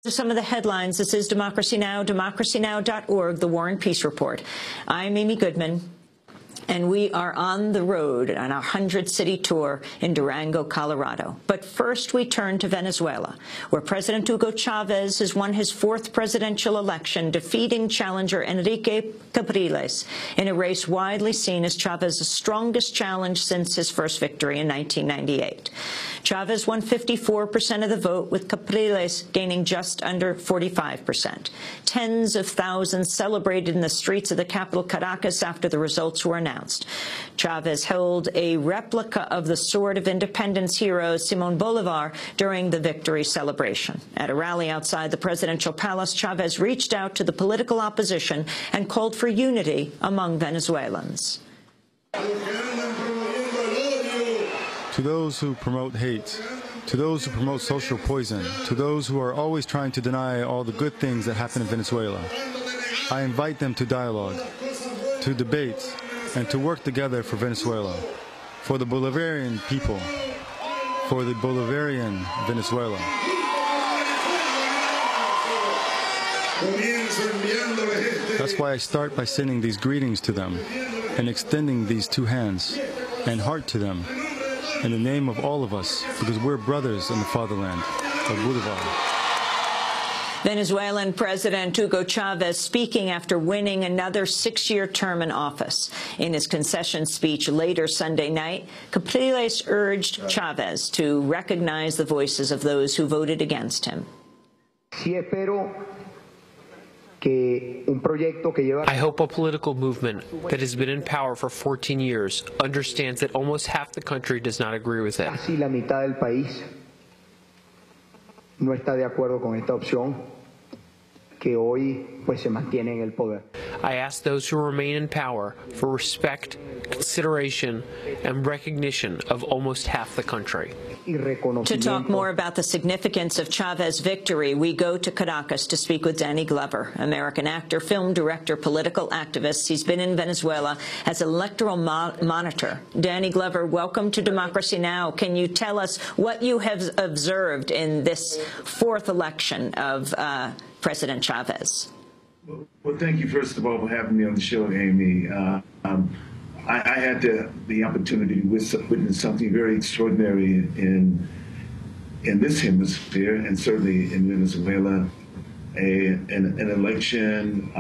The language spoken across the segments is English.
Some of the headlines. This is Democracy Now!, democracynow.org, The War and Peace Report. I'm Amy Goodman, and we are on the road on our 100-city tour in Durango, Colorado. But first, we turn to Venezuela, where President Hugo Chávez has won his fourth presidential election, defeating challenger Henrique Capriles in a race widely seen as Chávez's strongest challenge since his first victory in 1998. Chávez won 54% of the vote, with Capriles gaining just under 45%. Tens of thousands celebrated in the streets of the capital Caracas after the results were announced. Chávez held a replica of the Sword of Independence hero Simón Bolívar during the victory celebration. At a rally outside the presidential palace, Chávez reached out to the political opposition and called for unity among Venezuelans. To those who promote hate, to those who promote social poison, to those who are always trying to deny all the good things that happen in Venezuela, I invite them to dialogue, to debate, and to work together for Venezuela, for the Bolivarian people, for the Bolivarian Venezuela. That's why I start by sending these greetings to them and extending these two hands and heart to them in the name of all of us, because we're brothers in the fatherland of Bolivar. Venezuelan President Hugo Chávez speaking after winning another 6-year term in office. In his concession speech later Sunday night, Capriles urged Chávez to recognize the voices of those who voted against him. I hope a political movement that has been in power for 14 years understands that almost half the country does not agree with it. I ask those who remain in power for respect, consideration, and recognition of almost half the country. To talk more about the significance of Chávez's victory, we go to Caracas to speak with Danny Glover, American actor, film director, political activist. He's been in Venezuela as electoral monitor. Danny Glover, welcome to Democracy Now! Can you tell us what you have observed in this fourth election of President Chavez? Well, thank you, first of all, for having me on the show, Amy. I had the opportunity to witness something very extraordinary in this hemisphere, and certainly in Venezuela, an election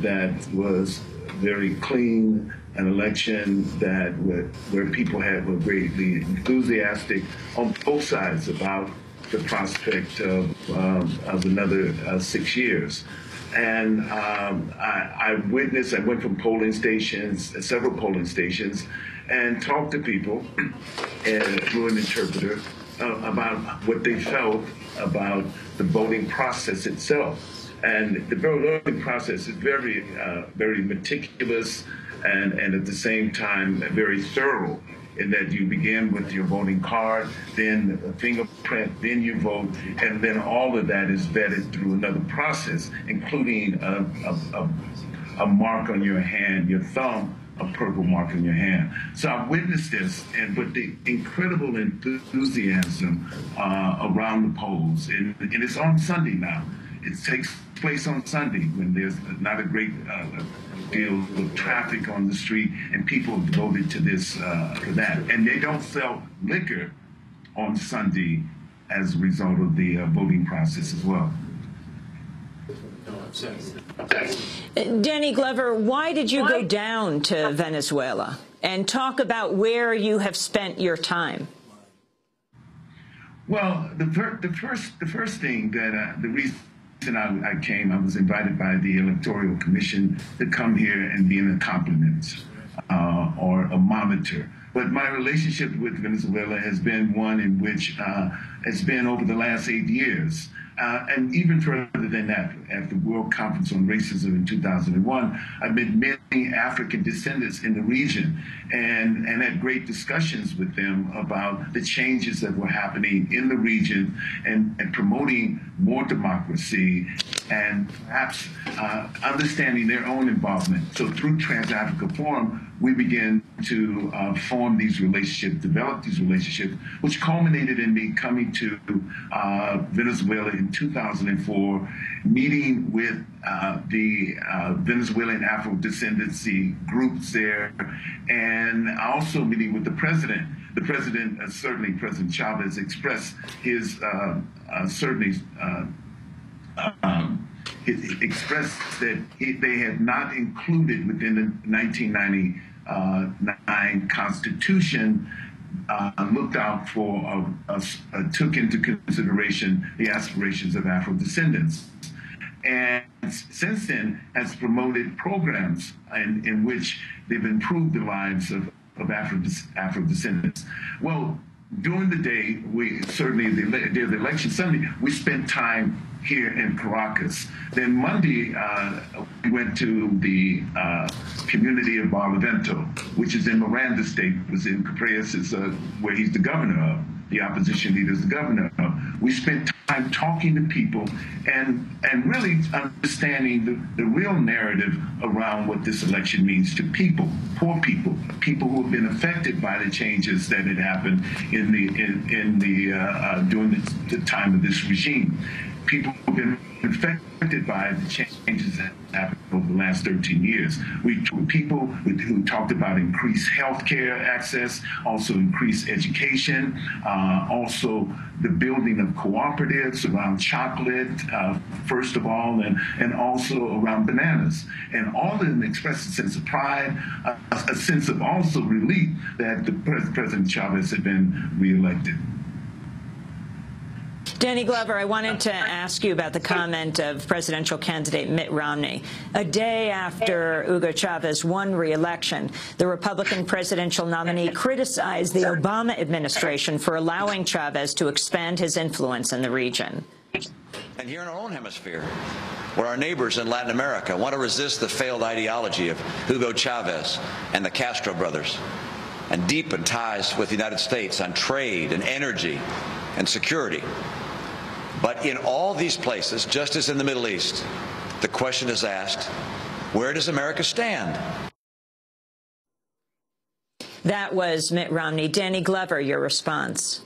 that was very clean, an election that where people were greatly enthusiastic on both sides about the prospect of another 6 years. And I went from polling stations, several polling stations, and talked to people through an interpreter about what they felt about the voting process itself. And the voting process is very, very meticulous and at the same time very thorough, in that you begin with your voting card, then a fingerprint, then you vote, and then all of that is vetted through another process, including a mark on your hand, your thumb, a purple mark on your hand. So I've witnessed this, and with the incredible enthusiasm around the polls, and it's on Sunday now. It takes place on Sunday when there's not a great deal of traffic on the street, and people voted to this for that. And they don't sell liquor on Sunday as a result of the voting process as well. Danny Glover, why did you go down to Venezuela? And talk about where you have spent your time. Well, the first thing that the reason I came, I was invited by the Electoral Commission to come here and be an accompaniment or a monitor. But my relationship with Venezuela has been one in which it's been over the last 8 years. And even further than that, at the World Conference on Racism in 2001, I've met many African descendants in the region and had great discussions with them about the changes that were happening in the region and promoting more democracy, and perhaps understanding their own involvement. So through Trans-Africa Forum, we began to form these relationships, develop these relationships, which culminated in me coming to Venezuela in 2004, meeting with the Venezuelan Afro-descendancy groups there, and also meeting with the president. The president, certainly President Chavez, expressed his expressed that they had not included within the 1999 Constitution, looked out for, took into consideration the aspirations of Afro-descendants. And since then has promoted programs in which they've improved the lives of Afro-descendants. Well, during the day, we certainly, the election Sunday, we spent time here in Caracas. Then Monday, we went to the community of Barlavento, which is in Miranda State. President Capriles is where he's the governor of. The opposition leader is the governor of. We spent time talking to people and really understanding the real narrative around what this election means to people, poor people, people who have been affected by the changes that had happened during the time of this regime. People who have been affected by the changes that happened over the last 13 years. We talked people who talked about increased health care access, also increased education, also the building of cooperatives around chocolate, first of all, and also around bananas. And all of them expressed a sense of pride, a sense of also relief that President Chavez had been reelected. Danny Glover, I wanted to ask you about the comment of presidential candidate Mitt Romney. A day after Hugo Chavez won re-election, the Republican presidential nominee criticized the Obama administration for allowing Chavez to expand his influence in the region. And here in our own hemisphere, where our neighbors in Latin America want to resist the failed ideology of Hugo Chavez and the Castro brothers and deepen ties with the United States on trade and energy and security. But in all these places, just as in the Middle East, the question is asked, where does America stand? That was Mitt Romney. Danny Glover, your response.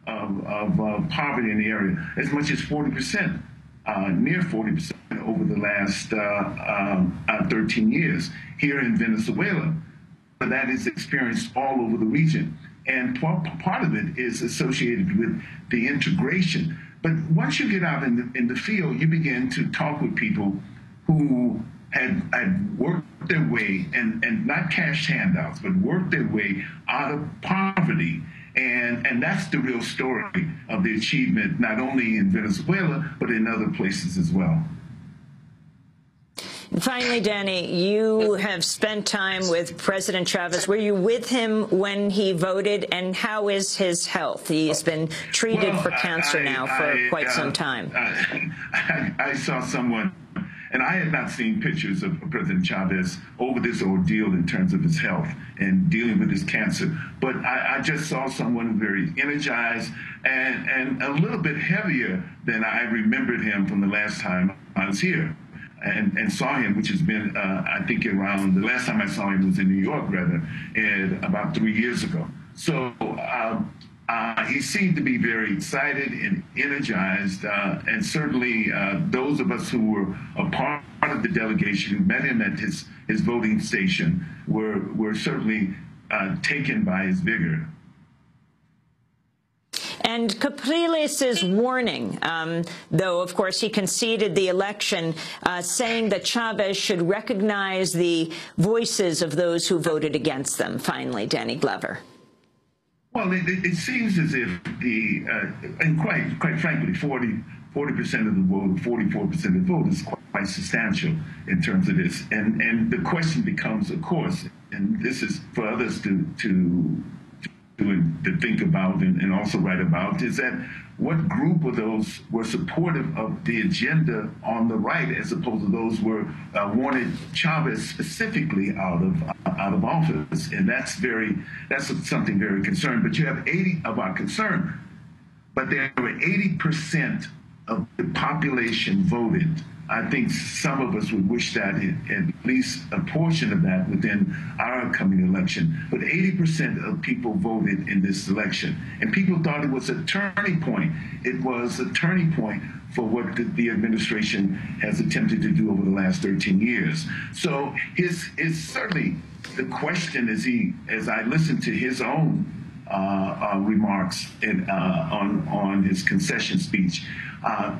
Of poverty in the area, as much as 40%, near 40% over the last 13 years here in Venezuela. But that is experienced all over the region. And part of it is associated with the integration. But once you get out in the field, you begin to talk with people who had worked their way, and not cash handouts, but worked their way out of poverty. And that's the real story of the achievement, not only in Venezuela, but in other places as well. And finally, Danny, you have spent time with President Chavez. Were you with him when he voted, and how is his health? He's been treated for cancer now for quite some time. I saw someone, and I had not seen pictures of President Chavez over this ordeal in terms of his health and dealing with his cancer. But I just saw someone very energized and a little bit heavier than I remembered him from the last time I was here. And saw him, which has been, I think, around, the last time I saw him was in New York, rather, about 3 years ago. So he seemed to be very excited and energized, and certainly those of us who were a part of the delegation who met him at his voting station were certainly taken by his vigor. And Capriles' warning, though, of course, he conceded the election, saying that Chavez should recognize the voices of those who voted against them. Finally, Danny Glover. Well, it seems as if and quite frankly, 40% of the vote, 44% of the vote is quite substantial in terms of this. And the question becomes, of course, and this is for others to think about and also write about, is that what group of those were supportive of the agenda on the right, as opposed to those who wanted Chavez specifically out of office, and that's something very concerning. But you have 80 about concern. but there were 80% of the population voted. I think some of us would wish that at least a portion of that within our upcoming election. But 80% of people voted in this election. And people thought it was a turning point. It was a turning point for what the administration has attempted to do over the last 13 years. So his certainly the question as I listened to his own remarks on his concession speech,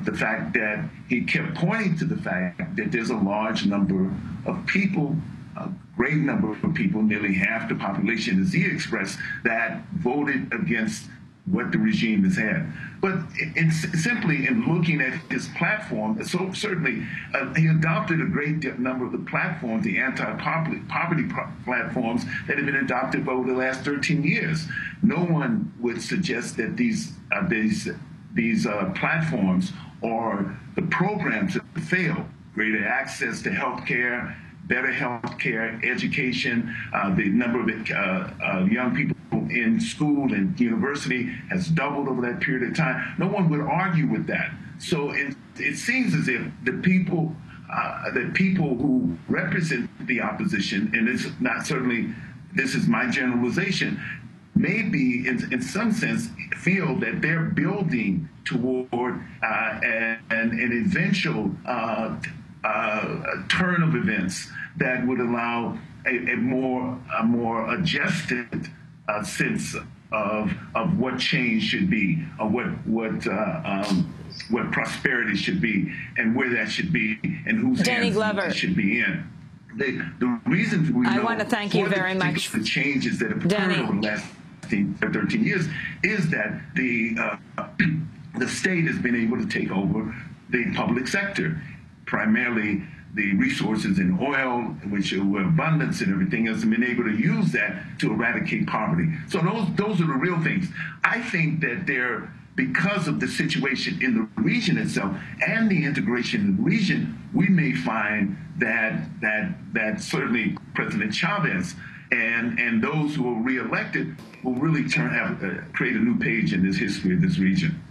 the fact that he kept pointing to the fact that there's a large number of people, a great number of people, nearly half the population, as he expressed, that voted against what the regime has had. But it's simply in looking at his platform, so certainly he adopted a great number of the platforms, the anti-poverty platforms that have been adopted over the last 13 years. No one would suggest that these platforms or the programs that fail. Greater access to health care, better health care, education, the number of young people in school and university has doubled over that period of time. No one would argue with that. So it seems as if the people who represent the opposition, and it's not certainly, this is my generalization, maybe in some sense feel that they're building toward an eventual turn of events that would allow a more adjusted sense of what change should be, or what prosperity should be, and where that should be, and whose hands it should be in. The reason we know want to thank you very much. The changes that have occurred over the last 13 years is that the state has been able to take over the public sector, primarily the resources in oil, which are abundance and everything else, and been able to use that to eradicate poverty. So those are the real things. I think that because of the situation in the region itself and the integration in the region, we may find that certainly President Chavez and those who are reelected will really create a new page in this history of this region.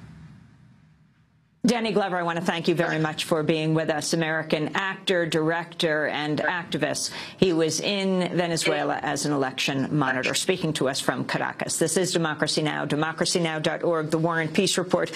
Danny Glover, I want to thank you very much for being with us. American actor, director, and activist. He was in Venezuela as an election monitor, speaking to us from Caracas. This is Democracy Now!, democracynow.org, The War and Peace Report.